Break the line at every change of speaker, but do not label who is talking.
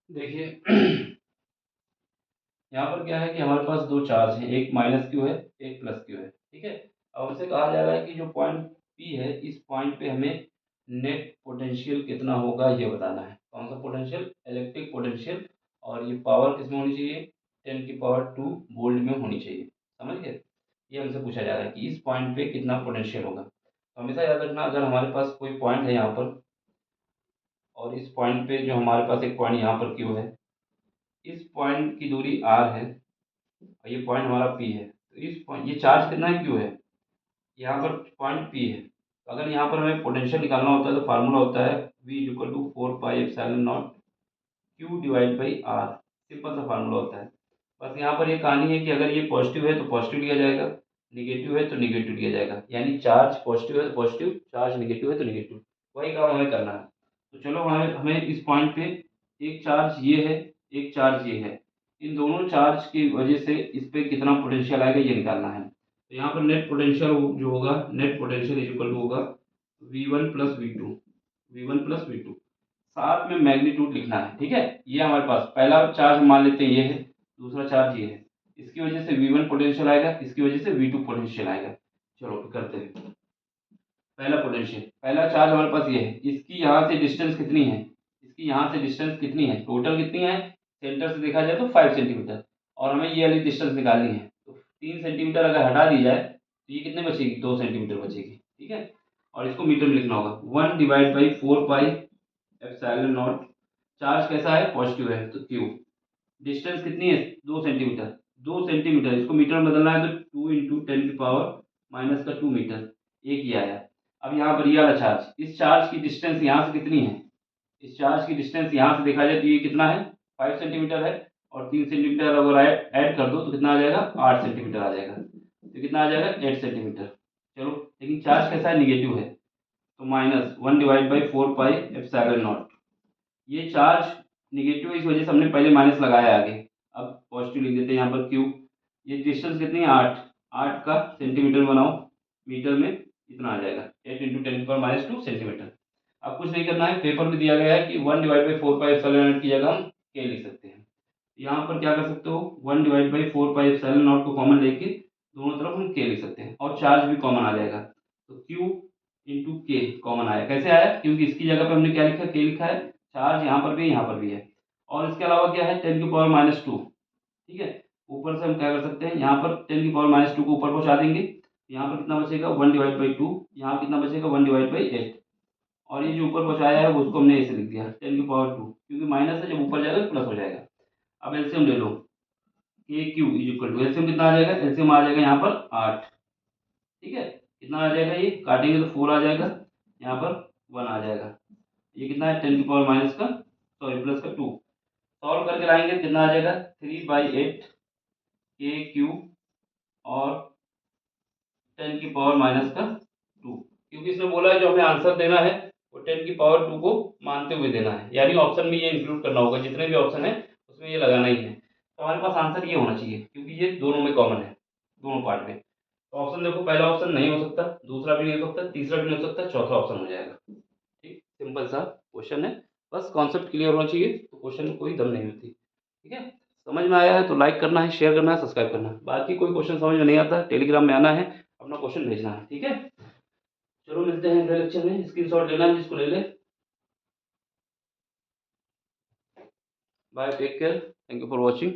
देखिए यहाँ पर क्या है कि हमारे पास दो चार्ज हैं, एक माइनस क्यू है, एक प्लस क्यू है, ठीक है। अब हमसे कहा जा रहा है कि जो पॉइंट पी है, इस पॉइंट पे हमें नेट पोटेंशियल कितना होगा ये बताना है। कौन सा पोटेंशियल? Electric potential. और ये पावर किस में होनी चाहिए? 10⁻² वोल्ट में होनी चाहिए। समझ गए? ये हमसे पूछा जा रहा है कि इस पॉइंट पे कितना पोटेंशियल होगा। तो हमेशा याद रखना, अगर हमारे पास कोई पॉइंट है यहाँ पर, और इस पॉइंट पे जो हमारे पास एक पॉइंट यहाँ पर क्यू है, इस पॉइंट की दूरी आर है, और ये पॉइंट हमारा पी है, तो इस पॉइंट, ये चार्ज कितना है? क्यू है। यहाँ पर पॉइंट पी है, तो अगर यहाँ पर हमें पोटेंशियल निकालना होता है तो फार्मूला होता है V = 4 pi epsilon naught Q divide by R. Simple सा फार्मूला होता है। बस यहाँ पर ये कहानी है कि अगर ये पॉजिटिव है तो पॉजिटिव लिया जाएगा, निगेटिव है तो निगेटिव लिया जाएगा, यानी चार्ज पॉजिटिव है तो पॉजिटिव, चार्ज निगेटिव है तो निगेटिव। वही काम हमें करना है। तो चलो, हमें हमें इस पॉइंट पे एक चार्ज ये है, एक चार्ज ये है, इन दोनों चार्ज की वजह से इस पे कितना पोटेंशियल आएगा ये निकालना है। तो यहाँ पर नेट पोटेंशियल जो होगा, net potential is equal to होगा V1 + V2। साथ में मैग्नीट्यूड लिखना है, ठीक है। ये हमारे पास पहला चार्ज मान लेते हैं ये है, दूसरा चार्ज ये है। इसकी वजह से V1 पोटेंशियल आएगा, इसकी वजह से V2 पोटेंशियल आएगा। चलो फिर करते हैं। पहला पोटेंशियल, पहला चार्ज हमारे पास ये है, इसकी यहाँ से डिस्टेंस कितनी है? इसकी यहाँ से डिस्टेंस कितनी है? टोटल कितनी है? सेंटर से देखा जाए तो 5 सेंटीमीटर, और हमें ये वाली डिस्टेंस निकालनी है। तो 3 सेंटीमीटर अगर हटा दी जाए तो ये कितने बचेगी? 2 सेंटीमीटर बचेगी, ठीक है। और इसको मीटर में लिखना होगा, 1/4 पाई एप्सिलॉन नॉट। चार्ज कैसा है? पॉजिटिव है, तो क्यू। डिस्टेंस कितनी है? 2 सेंटीमीटर। 2 सेंटीमीटर, इसको मीटर में बदलना है तो 2 × 10⁻² मीटर, एक ही आया। अब यहाँ पर ये वाला चार्ज, इस चार्ज की डिस्टेंस यहाँ से कितनी है? इस चार्ज की डिस्टेंस यहाँ से देखा जाए तो ये कितना है? 5 सेंटीमीटर है। और 3 सेंटीमीटर अगर ऐड कर दो तो कितना आ जाएगा? 8 सेंटीमीटर आ जाएगा। तो कितना आ जाएगा? 8 सेंटीमीटर। चलो, लेकिन चार्ज कैसा है? निगेटिव है, तो -1/4 पाई एप्सिलॉन नॉट। ये चार्ज निगेटिव है, इस वजह से हमने पहले माइनस लगाया है आगे। अब पॉजिटिव लिख देते हैं यहाँ पर क्यू। ये डिस्टेंस कितनी है? 8। 8 का सेंटीमीटर बनाओ, मीटर में इतना आ जाएगा, 8 × 10⁻² सेंटीमीटर। अब कुछ नहीं करना है, पेपर में दिया गया है कि 1/4 पाई एप्सिलॉन नॉट की जगह हम के लिख सकते हैं। यहाँ पर क्या कर सकते हो? 1/4 पाई एप्सिलॉन नॉट को कॉमन लेके दोनों तरफ हम के लिख सकते हैं, और चार्ज भी कॉमन आ जाएगा। तो क्यू इंटू के कॉमन आया। कैसे आया? क्योंकि इसकी जगह पे हमने क्या लिखा? के लिखा है। चार्ज यहाँ पर भी है, यहाँ पर भी है। और इसके अलावा क्या है? 10⁻², ठीक है। ऊपर से हम क्या कर सकते हैं, यहाँ पर 10⁻² को ऊपर पहुँचा देंगे। यहाँ पर कितना बचेगा? 1/2। यहाँ कितना बचेगा? 1/8। और ये जो ऊपर पहुँचाया है उसको हमने ऐसे लिख दिया 10⁻², क्योंकि माइनस है, जब ऊपर जाएगा तो प्लस हो जाएगा। अब एलसीएम ले लो, K Q is equal to, LCM कितना आ जाएगा? एलसीएम आ जाएगा यहाँ पर 8, ठीक है। कितना आ जाएगा? ये काटेंगे तो 4 आ जाएगा, यहाँ पर 1 आ जाएगा। ये कितना है? 10⁻² सॉल्व करके लाएंगे तो कितना आ जाएगा? 3/8 के क्यू और 10⁻², क्योंकि इसने बोला है जो हमें आंसर देना है वो 10⁻² को मानते हुए देना है, यानी ऑप्शन में ये इंक्लूड करना होगा, जितने भी ऑप्शन है उसमें ये लगाना ही है। तो हमारे पास आंसर ये होना चाहिए, क्योंकि ये दोनों में कॉमन है, दोनों पार्ट में। तो ऑप्शन देखो, पहला ऑप्शन नहीं हो सकता, दूसरा भी नहीं हो सकता, तीसरा भी नहीं हो सकता, चौथा ऑप्शन हो जाएगा। ठीक, सिंपल सा क्वेश्चन है। बस कॉन्सेप्ट क्लियर होना चाहिए, तो क्वेश्चन में कोई दम नहीं होती। ठीक है, समझ में आया है तो लाइक करना है, शेयर करना है, सब्सक्राइब करना है। बाकी कोई क्वेश्चन समझ में नहीं आता, टेलीग्राम में आना है, अपना क्वेश्चन भेजना है। ठीक है, चलो मिलते हैं अगले लेक्चर में। स्क्रीनशॉट लेना है जिसको ले ले। Bye, take care, thank you for watching.